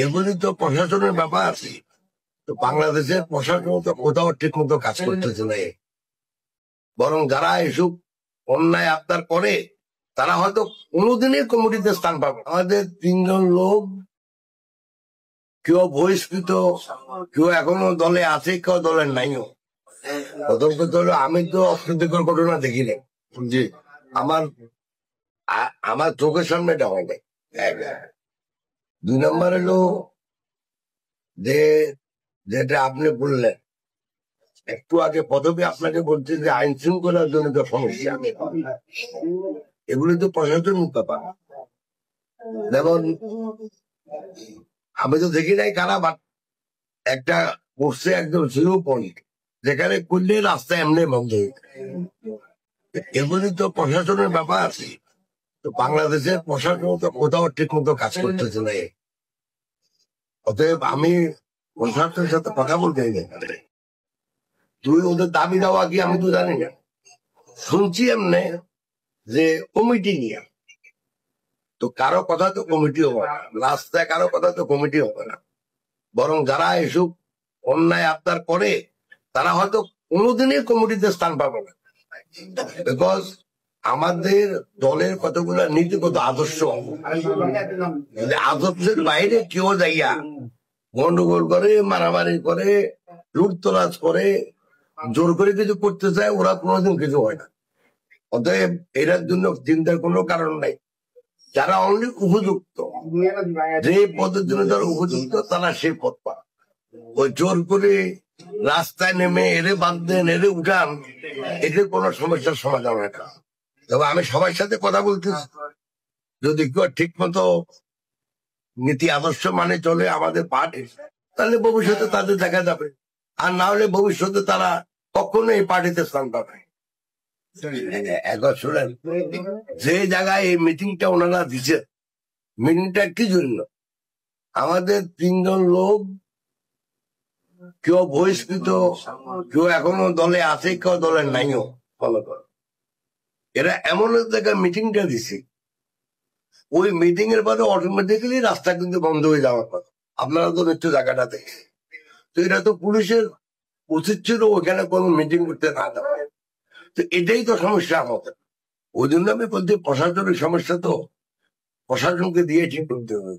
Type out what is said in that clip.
এগুলি তো প্রশাসনের ব্যাপার আছে। তো বাংলাদেশের প্রশাসন তো কোথাও ঠিক মতো কাজ করতেছে না, বরং যারা এসব অন্যায় আবদার করে তারা হয়তো কোনোদিনই কমিটিতে স্থান পাবে। আমাদের 3 জন লোক, কেউ বহিষ্কৃত, কেউ এখনো দলে আছে, কেউ দলের নাইও। প্রথম কথা হলো, আমি তো অপ্রীতিকর ঘটনা দেখি নাই, জি, আমার চোখের সামনে এটা হয় নাই। 2 নম্বর হলো যে যেটা আপনি বললেন একটু আগে, প্রথমে আপনাকে বলছি যে আইন শৃঙ্খলার জনিত সমস্যা, এগুলি তো প্রশাসনিক ব্যাপার। যেমন আমি তো দেখি নাই কারা, বাট একটা করছে একদম 0 পয়েন্ট, যেখানে করলে রাস্তা এমনি বন্ধ হয়ে যায়। এগুলি তো প্রশাসনের ব্যাপার আছে। তো বাংলাদেশের প্রশাসন তো কোথাও ঠিক মতো কাজ করতেছে না। অতএব আমি প্রশাসনের সাথে কথা বলতে চাই, তুই ওদের দাবি দেওয়া কি আমি তো জানি না, শুনছি এমনি যে কমিটি নিয়ে, তো কারো কথা তো কমিটি হবে না, রাস্তায় কারো কথা তো কমিটি হবে না, বরং যারা এসব অন্যায় আবদার করে তারা হয়তো কোনোদিনই কমিটিতে স্থান পাবে না। বিকজ আমাদের দলের কতগুলো নীতিগত আদর্শ, আদর্শের বাইরে কেউ যাইয়া গন্ডগোল করে, মারামারি করে, লুটতরাজ করে, জোর করে কিছু করতে চায়, ওরা কোনোদিন কিছু হয় না। অতএব এটার জন্য চিন্তার কোনো কারণ নাই। যারা অনলি উপযুক্ত, যে পদের জন্য যারা উপযুক্ত, তারা সেই পদ পায়। ওই জোর করে রাস্তায় নেমে এরে বাদ দেন, এরে উঠান, এতে কোনো সমস্যার সমাধান হয় না। তবে আমি সবার সাথে কথা বলতেছি, যদি কেউ ঠিক মতো নীতি আদর্শ মানে চলে আমাদের পার্টি, তাহলে ভবিষ্যতে তাদের দেখা যাবে। আর না হলে ভবিষ্যতে তারা কখনো এই পার্টিতে স্থান পাবে। একবার শুনেন, যে জায়গায় এই মিটিংটা ওনারা দিচ্ছে, মিটিংটা কি জন্য? আমাদের 3 জন লোক, কেউ বহিষ্কৃত, কেউ এখনো দলে আছে, কেউ দলের নাইও, ফলো করে এরা এমন এক জায়গায় মিটিংটা দিছে, ওই মিটিং এর পরে অটোমেটিক্যালি রাস্তা কিন্তু বন্ধ হয়ে যাওয়ার কথা। আপনারা তো নিশ্চয় জায়গাটা দেখে, তো এটা তো পুলিশের উচিত ছিল ওখানে কোনো মিটিং করতে না দেওয়া। তো এটাই তো সমস্যা আমাদের। ওই জন্য আমি বলছি প্রশাসনিক সমস্যা তো প্রশাসনকে দিয়ে ঠিক করতে হবে।